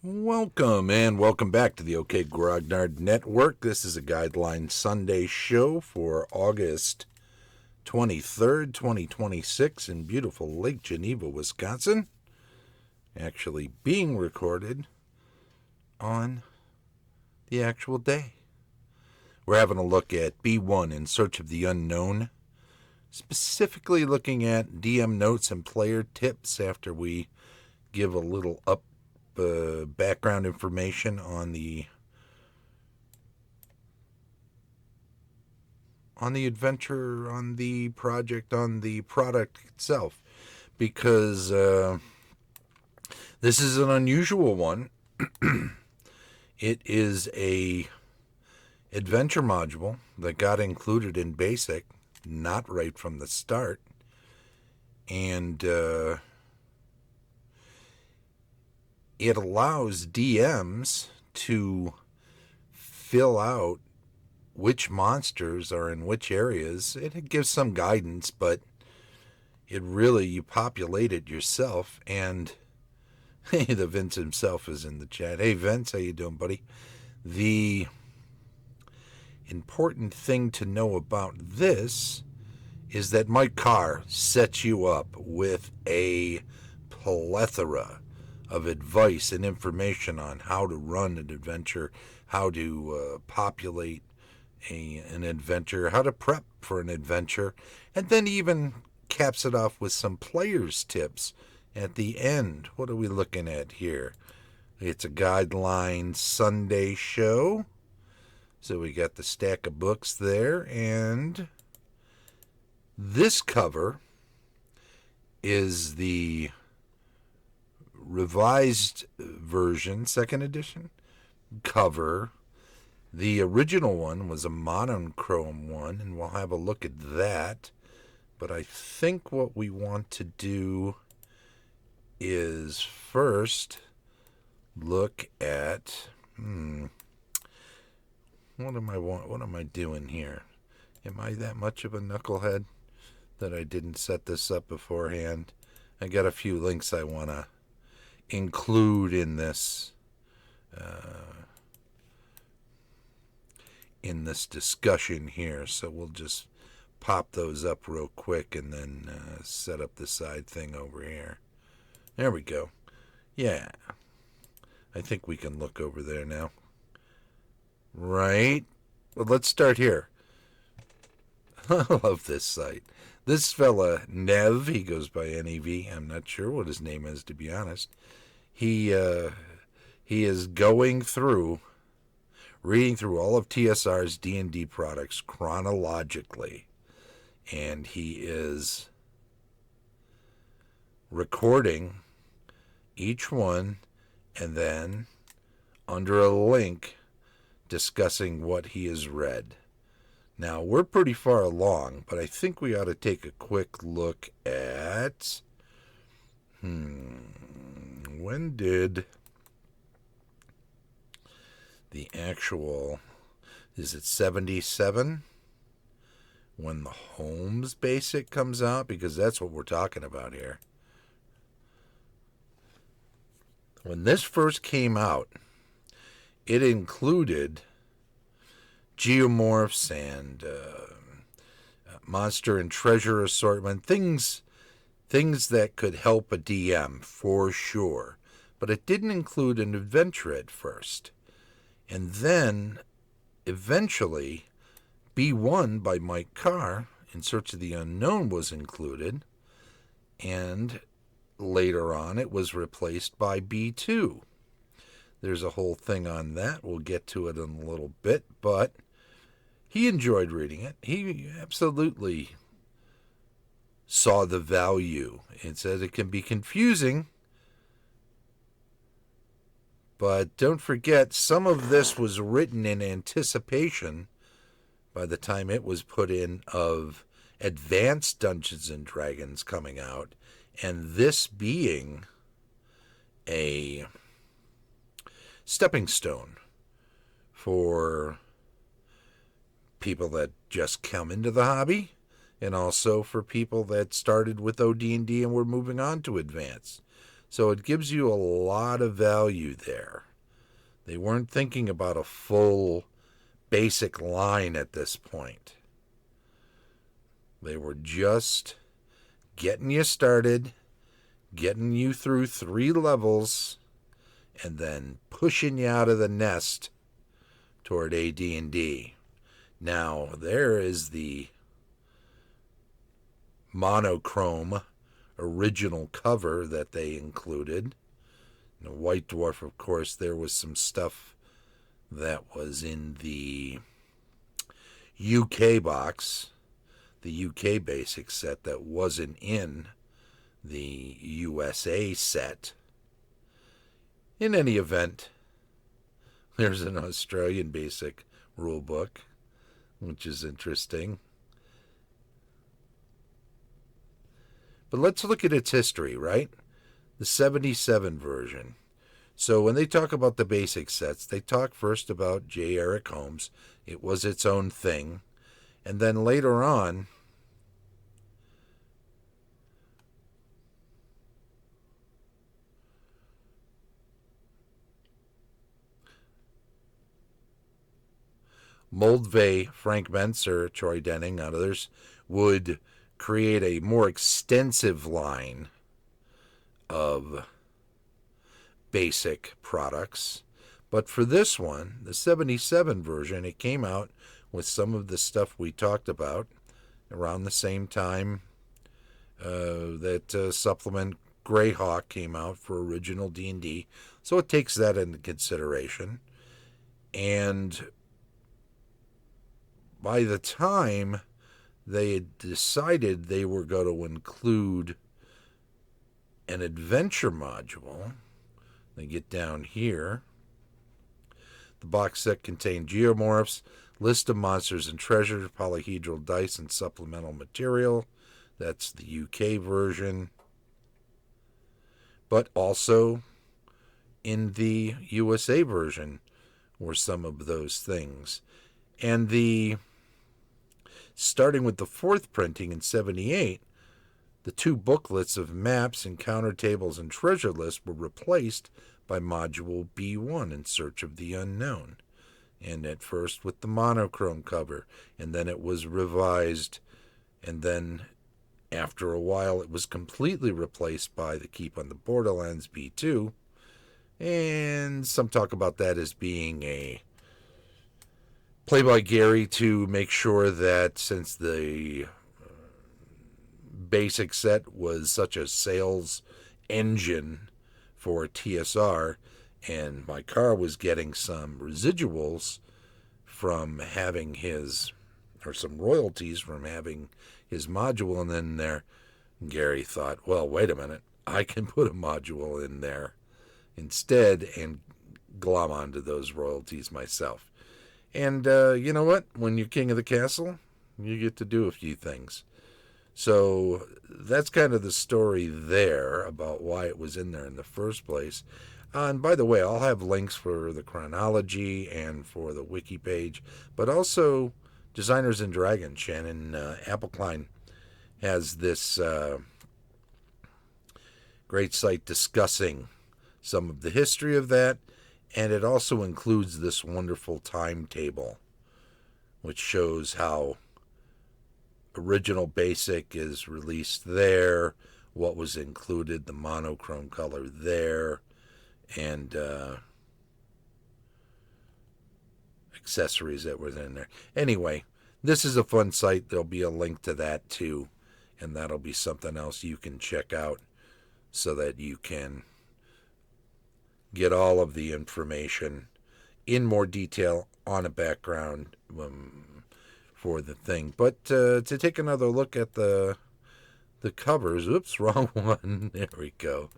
Welcome and welcome back to the OK Grognard Network. This is a Guideline Sunday show for August 23rd, 2026 in beautiful Lake Geneva, Wisconsin. Actually being recorded on the actual day. We're having a look at B1 in Search of the Unknown, specifically looking at DM notes and player tips after we give a little background information on the adventure, on the project, on the product itself, because this is an unusual one. It is a adventure module that got included in basic, not right from the start, and it allows DMs to fill out which monsters are in which areas. It gives some guidance, but it really, you populate it yourself. And hey, the Vince himself is in the chat. Hey, Vince, how you doing, buddy? The important thing to know about this is that Mike Carr sets you up with a plethora of advice and information on how to run an adventure, how to populate an adventure, how to prep for an adventure, and then even caps it off with some players' tips at the end. What are we looking at here? It's a Guideline Sunday show. So we got the stack of books there, and this cover is the revised version, second edition cover. The original one was a monochrome one, and we'll have a look at that. But I think what we want to do is first look at what am I doing here? Am I that much of a knucklehead that I didn't set this up beforehand? I got a few links I want to include in this discussion here, so we'll just pop those up real quick and then set up the side thing over here. There we go. Yeah, I think we can look over there now. Right? Well, let's start here. I love this site. This fella, Nev, he goes by NEV. I'm not sure what his name is, to be honest. He is going through, reading through all of TSR's D&D products chronologically, and he is recording each one and then under a link discussing what he has read. Now, we're pretty far along, but I think we ought to take a quick look at when did the actual, is it 77 when the Holmes basic comes out? Because that's what we're talking about here. When this first came out, it included geomorphs and monster and treasure assortment, things that could help a DM for sure. But it didn't include an adventure at first. And then, eventually, B1 by Mike Carr, In Search of the Unknown, was included. And later on, it was replaced by B2. There's a whole thing on that. We'll get to it in a little bit, but he enjoyed reading it. He absolutely saw the value. It says it can be confusing, but don't forget, some of this was written in anticipation by the time it was put in of advanced Dungeons and Dragons coming out, and this being a stepping stone for people that just come into the hobby, and also for people that started with OD&D and were moving on to advanced. So it gives you a lot of value there. They weren't thinking about a full basic line at this point. They were just getting you started, getting you through 3 levels, and then pushing you out of the nest toward AD&D. Now, there is the monochrome original cover that they included. The White Dwarf, of course, there was some stuff that was in the UK box, the UK basic set that wasn't in the USA set. In any event, there's an Australian basic rule book, which is interesting. But let's look at its history, right? The 77 version. So when they talk about the basic sets, they talk first about J. Eric Holmes. It was its own thing. And then later on, Moldvay, Frank Benser, Troy Denning, and others would create a more extensive line of basic products. But for this one, the 77 version, it came out with some of the stuff we talked about around the same time that supplement Greyhawk came out for original D&D. So it takes that into consideration. And by the time they had decided they were going to include an adventure module, they get down here. The box set contained geomorphs, list of monsters and treasures, polyhedral dice, and supplemental material. That's the UK version. But also in the USA version were some of those things. And starting with the 4th printing in 78, the 2 booklets of maps, encounter tables, and treasure lists were replaced by Module B1, In Search of the Unknown. And at first with the monochrome cover, and then it was revised, and then after a while it was completely replaced by the Keep on the Borderlands B2. And some talk about that as being a play by Gary to make sure that since the basic set was such a sales engine for TSR, and my car was getting some residuals from having his, or some royalties from having his module in there, Gary thought, well, wait a minute, I can put a module in there instead and glom onto those royalties myself. And you know what? When you're king of the castle, you get to do a few things. So that's kind of the story there about why it was in there in the first place. And by the way, I'll have links for the chronology and for the wiki page, but also Designers and Dragons. Shannon Appelkline has this great site discussing some of the history of that, and it also includes this wonderful timetable, which shows how original basic is released there, what was included, the monochrome color there, and accessories that were in there. Anyway, this is a fun site. There'll be a link to that too, and that'll be something else you can check out so that you can get all of the information in more detail on a background for the thing. But to take another look at the covers. Oops, wrong one. There we go.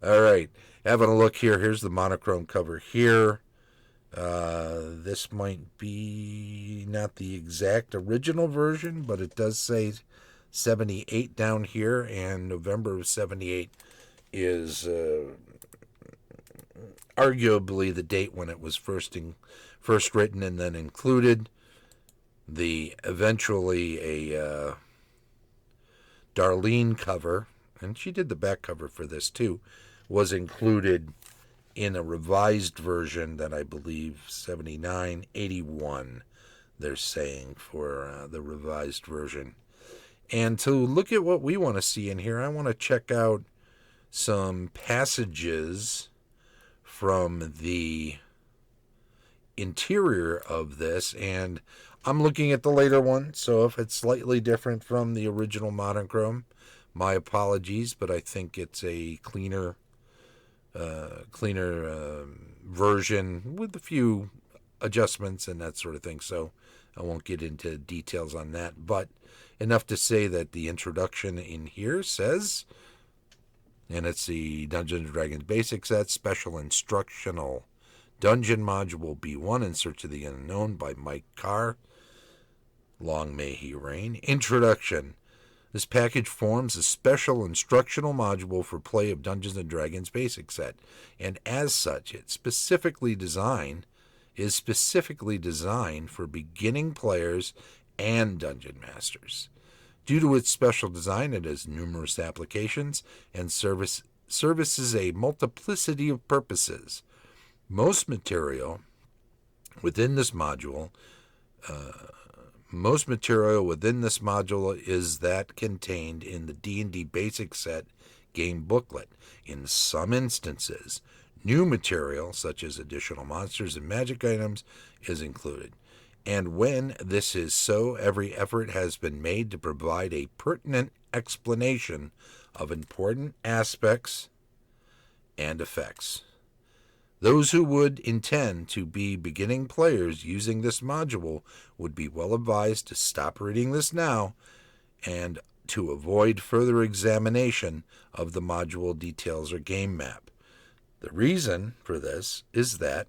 All right, having a look here. Here's the monochrome cover here. This might be not the exact original version, but it does say 78 down here, and November of 78 is arguably the date when it was first written and then included. Eventually a Darlene cover, and she did the back cover for this too, was included in a revised version that I believe 7981 they're saying for the revised version. And to look at what we want to see in here, I want to check out some passages from the interior of this, and I'm looking at the later one, so if it's slightly different from the original Modern Chrome, my apologies, but I think it's a cleaner version with a few adjustments and that sort of thing, so I won't get into details on that, but enough to say that the introduction in here says, and it's the Dungeons & Dragons Basic Set Special Instructional Dungeon Module B1 in Search of the Unknown by Mike Carr. Long may he reign. Introduction. This package forms a special instructional module for play of Dungeons & Dragons Basic Set, and as such, is specifically designed for beginning players and dungeon masters. Due to its special design, it has numerous applications and services a multiplicity of purposes. Most material within this module is that contained in the D&D Basic Set game booklet. In some instances, new material, such as additional monsters and magic items, is included. And when this is so, every effort has been made to provide a pertinent explanation of important aspects and effects. Those who would intend to be beginning players using this module would be well advised to stop reading this now and to avoid further examination of the module details or game map. The reason for this is that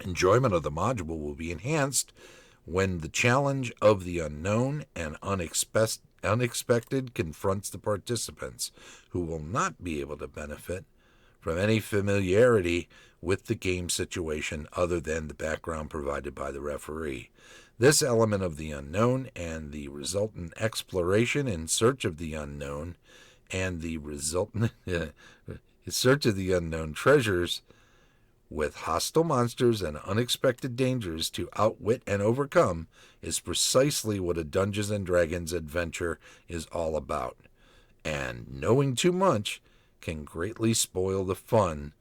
enjoyment of the module will be enhanced when the challenge of the unknown and unexpected confronts the participants, who will not be able to benefit from any familiarity with the game situation other than the background provided by the referee. This element of the unknown and the resultant exploration in search of the unknown and the resultant search of the unknown treasures with hostile monsters and unexpected dangers to outwit and overcome is precisely what a Dungeons & Dragons adventure is all about. And knowing too much can greatly spoil the fun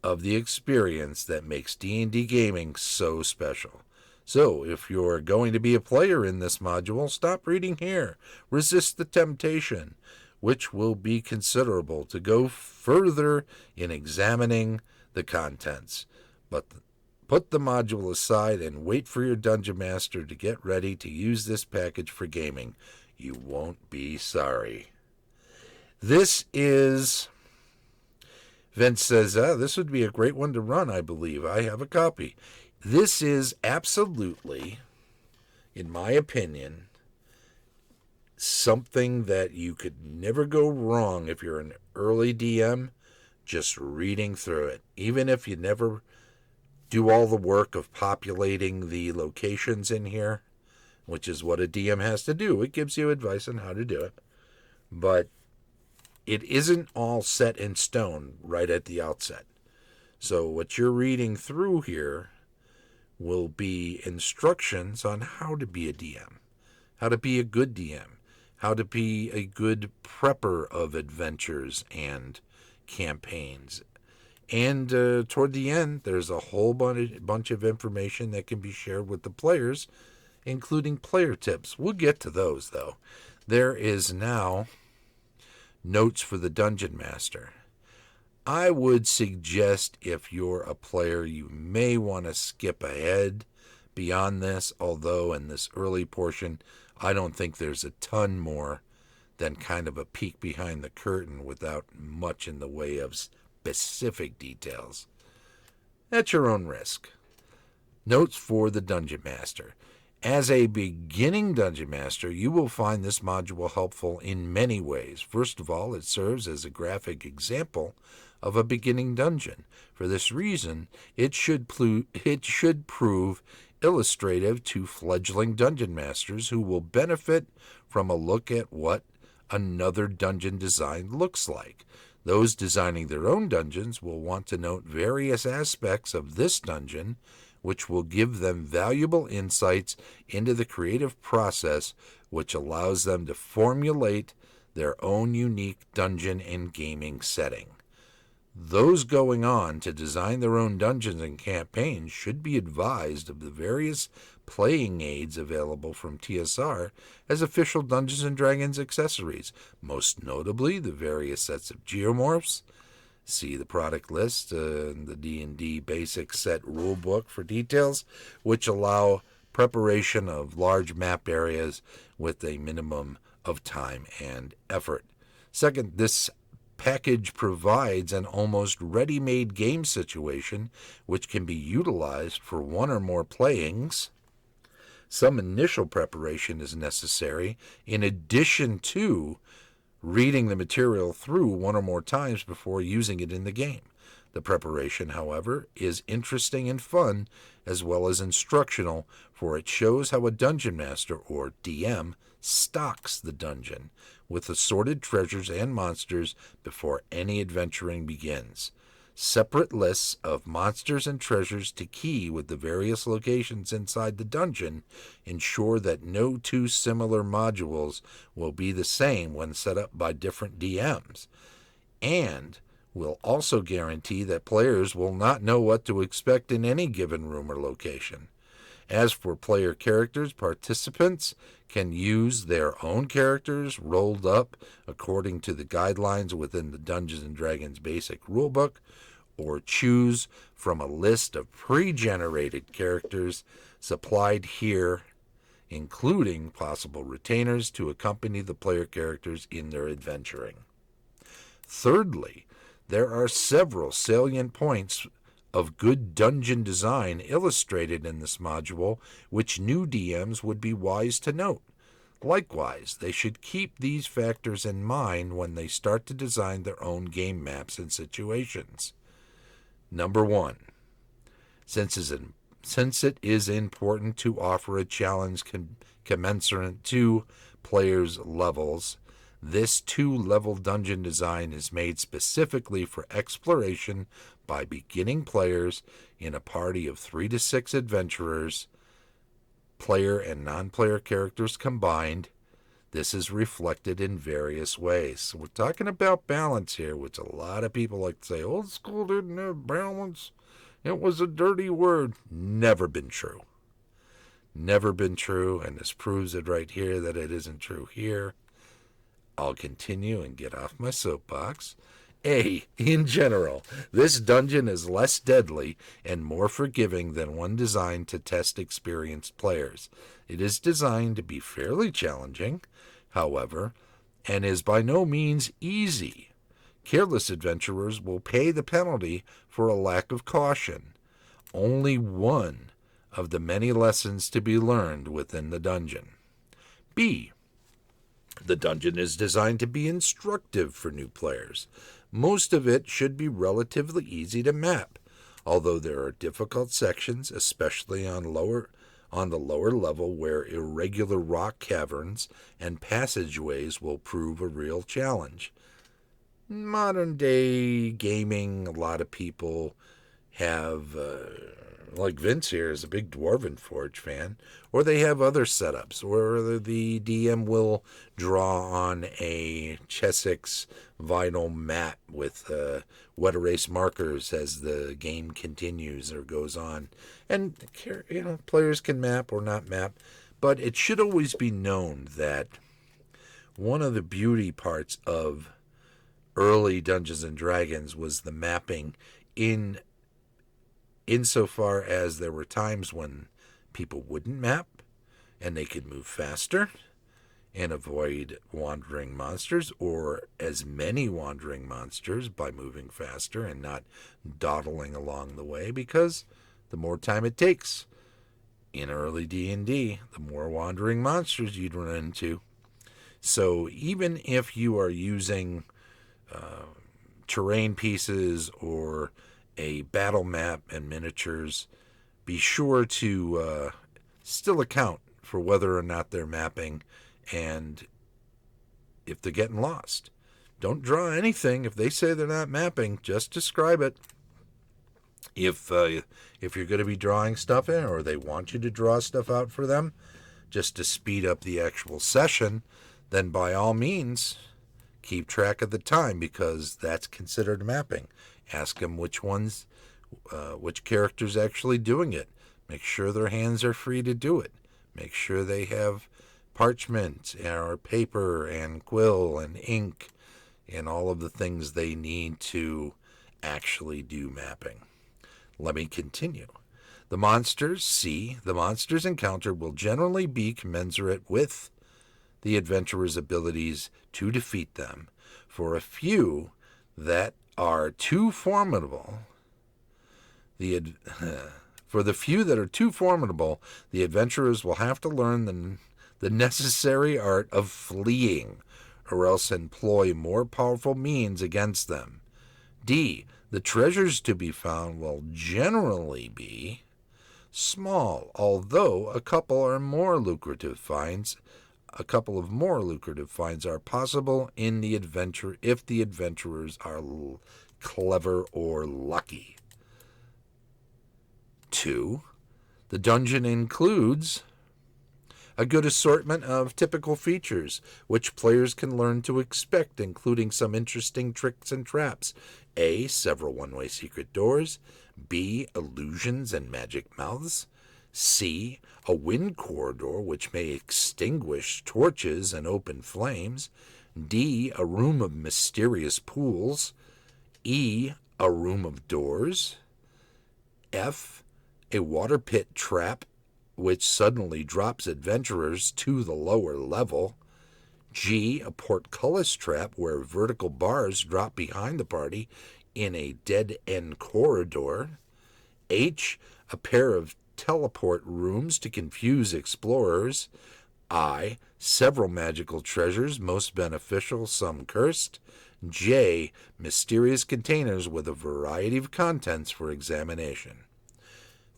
of the experience that makes D&D gaming so special. So, if you're going to be a player in this module, stop reading here. Resist the temptation, which will be considerable, to go further in examining the contents. But put the module aside and wait for your Dungeon Master to get ready to use this package for gaming. You won't be sorry. This is... Vince says, this would be a great one to run, I believe. I have a copy. This is absolutely, in my opinion, something that you could never go wrong if you're an early DM, just reading through it. Even if you never do all the work of populating the locations in here, which is what a DM has to do. It gives you advice on how to do it. But it isn't all set in stone right at the outset. So what you're reading through here will be instructions on how to be a DM, how to be a good DM, how to be a good prepper of adventures and campaigns. And toward the end, there's a whole bunch of information that can be shared with the players, including player tips. We'll get to those, though. There is now notes for the Dungeon Master. I would suggest if you're a player, you may want to skip ahead beyond this, although in this early portion, I don't think there's a ton more than kind of a peek behind the curtain without much in the way of specific details. At your own risk. Notes for the Dungeon Master. As a beginning Dungeon Master, you will find this module helpful in many ways. First of all, it serves as a graphic example of a beginning dungeon. For this reason, it should prove illustrative to fledgling Dungeon Masters who will benefit from a look at what another dungeon design looks like. Those designing their own dungeons will want to note various aspects of this dungeon, which will give them valuable insights into the creative process, which allows them to formulate their own unique dungeon and gaming setting. Those going on to design their own dungeons and campaigns should be advised of the various playing aids available from TSR as official Dungeons & Dragons accessories, most notably the various sets of geomorphs. See the product list and the D&D Basic Set Rulebook for details, which allow preparation of large map areas with a minimum of time and effort. Second, this package provides an almost ready-made game situation which can be utilized for one or more playings. Some initial preparation is necessary in addition to reading the material through one or more times before using it in the game. The preparation, however, is interesting and fun as well as instructional, for it shows how a dungeon master or DM stocks the dungeon with assorted treasures and monsters before any adventuring begins. Separate lists of monsters and treasures to key with the various locations inside the dungeon ensure that no two similar modules will be the same when set up by different DMs, and will also guarantee that players will not know what to expect in any given room or location. As for player characters, participants can use their own characters rolled up according to the guidelines within the Dungeons & Dragons Basic Rulebook, or choose from a list of pre-generated characters supplied here, including possible retainers to accompany the player characters in their adventuring. Thirdly, there are several salient points of good dungeon design illustrated in this module, which new DMs would be wise to note. Likewise, they should keep these factors in mind when they start to design their own game maps and situations. Number 1. Since it is important to offer a challenge commensurate to players' levels, this 2-level dungeon design is made specifically for exploration by beginning players in a party of 3 to 6 adventurers, player and non-player characters combined. This is reflected in various ways. So we're talking about balance here, which a lot of people like to say, old school didn't have balance. It was a dirty word. Never been true. Never been true, and this proves it right here that it isn't true here. I'll continue and get off my soapbox. A, in general, this dungeon is less deadly and more forgiving than one designed to test experienced players. It is designed to be fairly challenging, however, and is by no means easy. Careless adventurers will pay the penalty for a lack of caution. Only one of the many lessons to be learned within the dungeon. B, the dungeon is designed to be instructive for new players. Most of it should be relatively easy to map, although there are difficult sections, especially on the lower level, where irregular rock caverns and passageways will prove a real challenge. Modern day gaming, a lot of people have, like Vince here is a big Dwarven Forge fan, or they have other setups, or the DM will draw on a Chessex vinyl mat with wet erase markers as the game continues or goes on. And players can map or not map, but it should always be known that one of the beauty parts of early Dungeons and Dragons was the mapping insofar as there were times when people wouldn't map and they could move faster and avoid wandering monsters, or as many wandering monsters, by moving faster and not dawdling along the way, because the more time it takes in early D&D, the more wandering monsters you'd run into. So even if you are using terrain pieces or a battle map and miniatures, be sure to still account for whether or not they're mapping and if they're getting lost. Don't draw anything. If they say they're not mapping, just describe it. If you're going to be drawing stuff in, or they want you to draw stuff out for them, just to speed up the actual session, then by all means, keep track of the time, because that's considered mapping. Ask them which character's actually doing it. Make sure their hands are free to do it. Make sure they have parchment or paper and quill and ink and all of the things they need to actually do mapping. Let me continue. The monsters encountered will generally be commensurate with the adventurer's abilities to defeat them. For a few that are too formidable, the adventurers will have to learn the necessary art of fleeing, or else employ more powerful means against them. D. The treasures to be found will generally be small, although a couple of more lucrative finds are possible in the adventure if the adventurers are clever or lucky. 2. The dungeon includes a good assortment of typical features, which players can learn to expect, including some interesting tricks and traps. A. Several one-way secret doors. B. Illusions and magic mouths. C. A wind corridor which may extinguish torches and open flames. D. A room of mysterious pools. E. A room of doors. F. A water pit trap which suddenly drops adventurers to the lower level. G. A portcullis trap where vertical bars drop behind the party in a dead-end corridor. H. A pair of teleport rooms to confuse explorers. I. Several magical treasures, most beneficial, some cursed. J. Mysterious containers with a variety of contents for examination.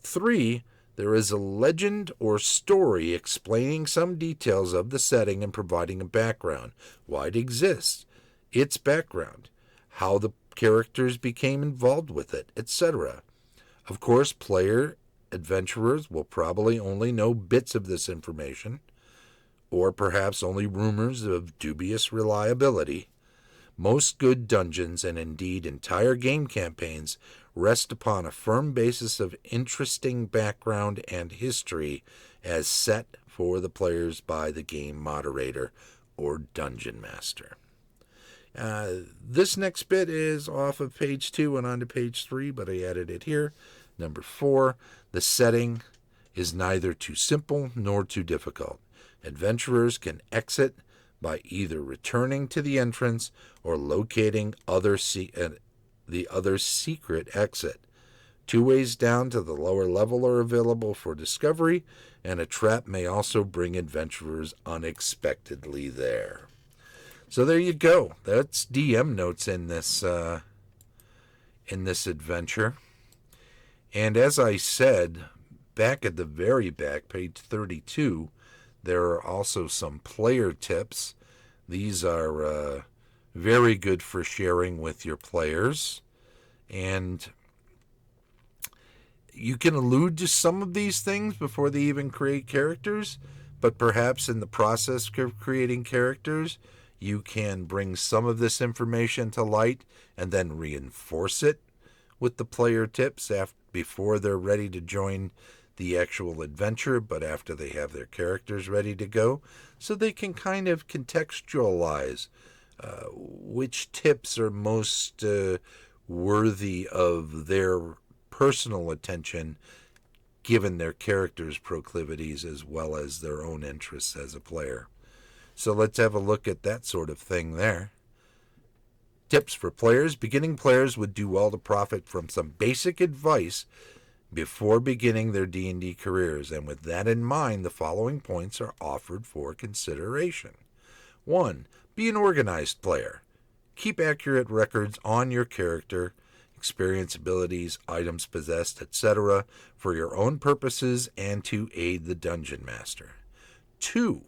3. There is a legend or story explaining some details of the setting and providing a background, why it exists, its background, how the characters became involved with it, etc. Of course, adventurers will probably only know bits of this information, or perhaps only rumors of dubious reliability. Most good dungeons, and indeed entire game campaigns, rest upon a firm basis of interesting background and history as set for the players by the game moderator or dungeon master. This next bit is off of page 2 and onto page 3, but I added it here. Number 4, the setting is neither too simple nor too difficult. Adventurers can exit by either returning to the entrance or locating the other secret exit. 2 ways down to the lower level are available for discovery, and a trap may also bring adventurers unexpectedly there. So there you go. That's DM notes in this adventure. And as I said, back at the very back, page 32, there are also some player tips. These are very good for sharing with your players. And you can allude to some of these things before they even create characters, but perhaps in the process of creating characters, you can bring some of this information to light and then reinforce it with the player tips before they're ready to join the actual adventure, but after they have their characters ready to go, so they can kind of contextualize which tips are most worthy of their personal attention given their characters' proclivities as well as their own interests as a player. So let's have a look at that sort of thing there. Tips for players. Beginning players would do well to profit from some basic advice before beginning their D&D careers, and with that in mind, the following points are offered for consideration. 1. Be an organized player. Keep accurate records on your character, experience, abilities, items possessed, etc., for your own purposes and to aid the dungeon master. 2.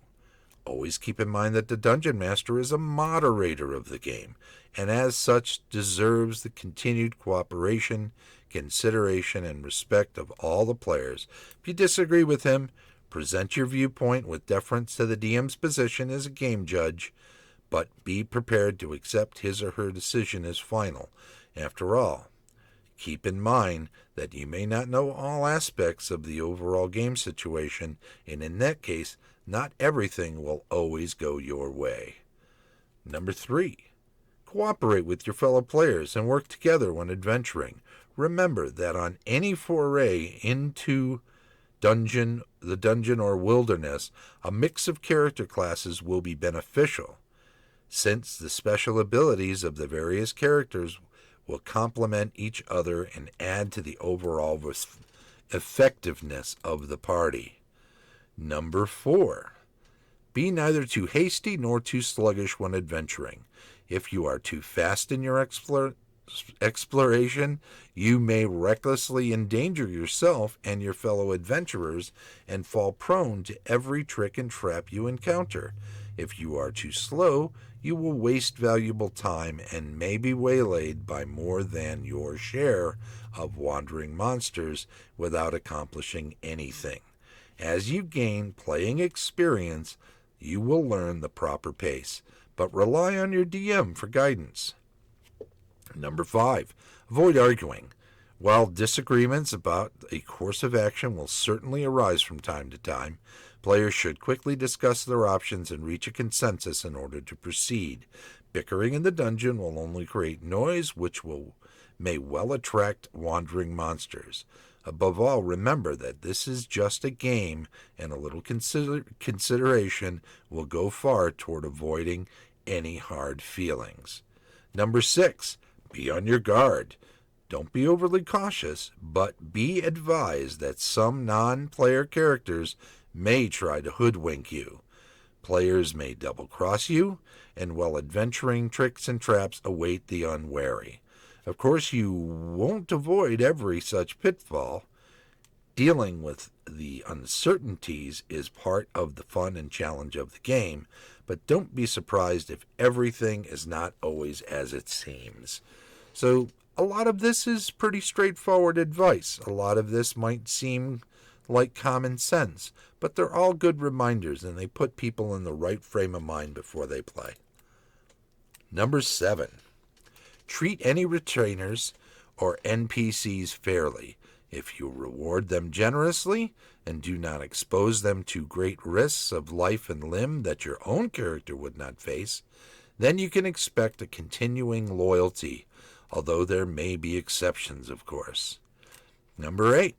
Always keep in mind that the Dungeon Master is a moderator of the game, and as such deserves the continued cooperation, consideration, and respect of all the players. If you disagree with him, present your viewpoint with deference to the DM's position as a game judge, but be prepared to accept his or her decision as final. After all, keep in mind that you may not know all aspects of the overall game situation, and in that case, not everything will always go your way. Number 3. Cooperate with your fellow players and work together when adventuring. Remember that on any foray into the dungeon or wilderness, a mix of character classes will be beneficial, since the special abilities of the various characters will complement each other and add to the overall effectiveness of the party. Number 4. Be neither too hasty nor too sluggish when adventuring. If you are too fast in your exploration, you may recklessly endanger yourself and your fellow adventurers and fall prone to every trick and trap you encounter. If you are too slow, you will waste valuable time and may be waylaid by more than your share of wandering monsters without accomplishing anything. As you gain playing experience, you will learn the proper pace, but rely on your DM for guidance. Number 5. Avoid arguing. While disagreements about a course of action will certainly arise from time to time, players should quickly discuss their options and reach a consensus in order to proceed. Bickering in the dungeon will only create noise, which may well attract wandering monsters. Above all, remember that this is just a game, and a little consideration will go far toward avoiding any hard feelings. Number 6. Be on your guard. Don't be overly cautious, but be advised that some non-player characters may try to hoodwink you. Players may double-cross you, and while adventuring tricks and traps await the unwary. Of course, you won't avoid every such pitfall. Dealing with the uncertainties is part of the fun and challenge of the game, but don't be surprised if everything is not always as it seems. So, a lot of this is pretty straightforward advice. A lot of this might seem like common sense, but they're all good reminders, and they put people in the right frame of mind before they play. Number 7. Treat any retainers or NPCs fairly. If you reward them generously and do not expose them to great risks of life and limb that your own character would not face, then you can expect a continuing loyalty, although there may be exceptions, of course. Number 8.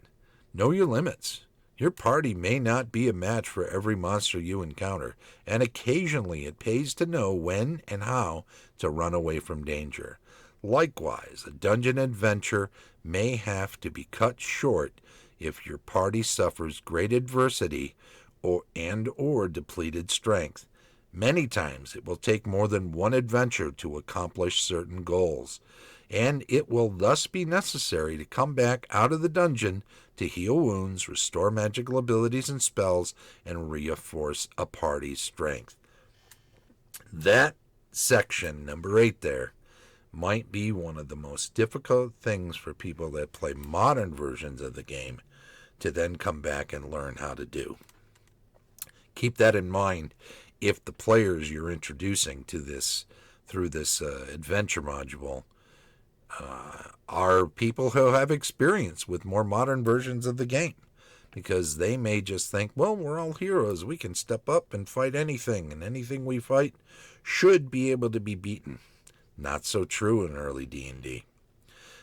Know your limits. Your party may not be a match for every monster you encounter, and occasionally it pays to know when and how to run away from danger. Likewise, a dungeon adventure may have to be cut short if your party suffers great adversity or depleted strength. Many times it will take more than one adventure to accomplish certain goals, and it will thus be necessary to come back out of the dungeon to heal wounds, restore magical abilities and spells, and reinforce a party's strength. That section, number 8 there, might be one of the most difficult things for people that play modern versions of the game to then come back and learn how to do. Keep that in mind if the players you're introducing to this through this adventure module are people who have experience with more modern versions of the game, because they may just think, well, we're all heroes, we can step up and fight anything, and anything we fight should be able to be beaten. Not so true in early D&D.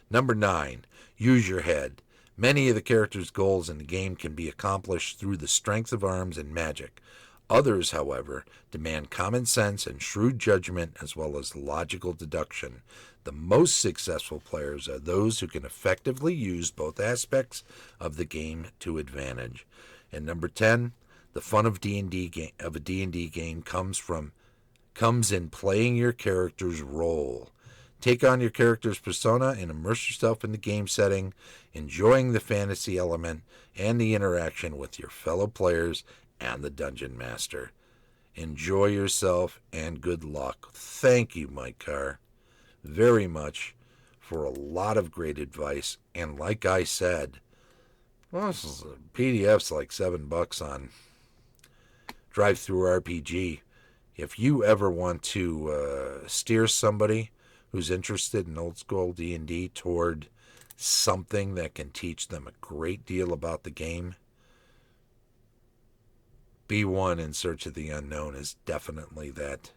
Number 9, use your head. Many of the characters' goals in the game can be accomplished through the strength of arms and magic. Others, however, demand common sense and shrewd judgment as well as logical deduction. The most successful players are those who can effectively use both aspects of the game to advantage. And number 10, the fun of a D&D game comes in playing your character's role. Take on your character's persona and immerse yourself in the game setting, enjoying the fantasy element and the interaction with your fellow players and the dungeon master. Enjoy yourself and good luck. Thank you, Mike Carr, very much for a lot of great advice. And like I said, well, this is PDF's like $7 on Drive-Through RPG. If you ever want to steer somebody who's interested in old school D&D toward something that can teach them a great deal about the game, B1 in Search of the Unknown is definitely that.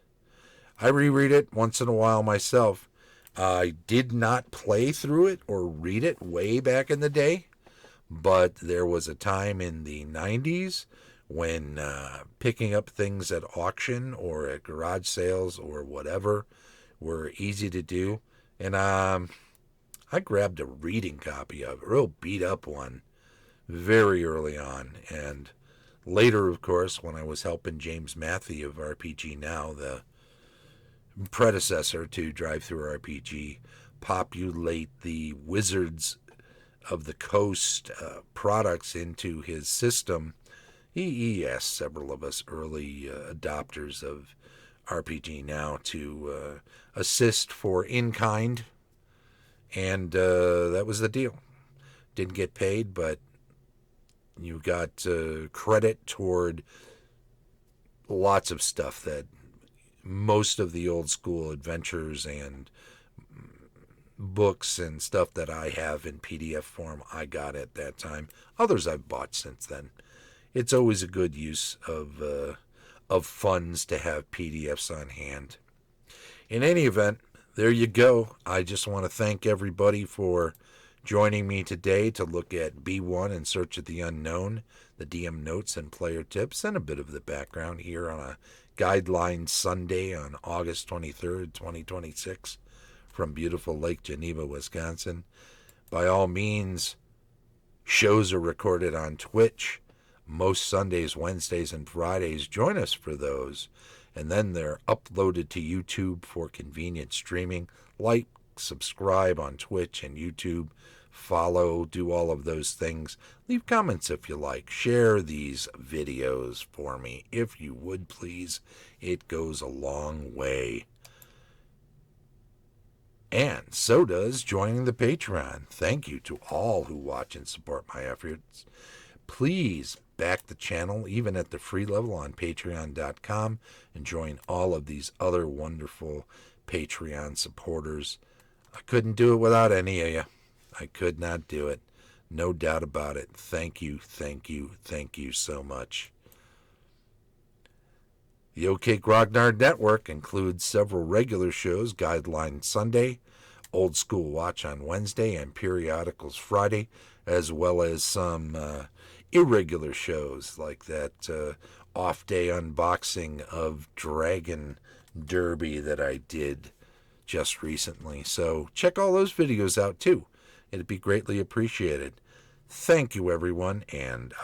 I reread it once in a while myself. I did not play through it or read it way back in the day, but there was a time in the 90s when picking up things at auction or at garage sales or whatever were easy to do. And I grabbed a reading copy of it, a real beat up one, very early on. And later, of course, when I was helping James Matthew of RPG Now, the predecessor to Drive-Through RPG, populate the Wizards of the Coast products into his system, he asked several of us early adopters of RPG Now to assist for in-kind, and that was the deal. Didn't get paid, but you got credit toward lots of stuff that most of the old school adventures and books and stuff that I have in PDF form I got at that time. Others I've bought since then. It's always a good use of funds to have PDFs on hand. In any event, there you go. I just want to thank everybody for joining me today to look at B1 in Search of the Unknown, the DM notes and player tips, and a bit of the background here on a Guideline Sunday on August 23rd, 2026, from beautiful Lake Geneva, Wisconsin. By all means, shows are recorded on Twitch most Sundays, Wednesdays, and Fridays. Join us for those. And then they're uploaded to YouTube for convenient streaming. Like, subscribe on Twitch and YouTube. Follow, do all of those things. Leave comments if you like. Share these videos for me, if you would, please. It goes a long way. And so does joining the Patreon. Thank you to all who watch and support my efforts. Please back the channel, even at the free level on patreon.com, and join all of these other wonderful Patreon supporters. I couldn't do it without any of you. I could not do it. No doubt about it. Thank you, thank you, thank you so much. The OK Grognard Network includes several regular shows: Guideline Sunday, Old School Watch on Wednesday, and Periodicals Friday, as well as some irregular shows like that off-day unboxing of Dragon Derby that I did just recently. So check all those videos out too. It'd be greatly appreciated. Thank you, everyone, and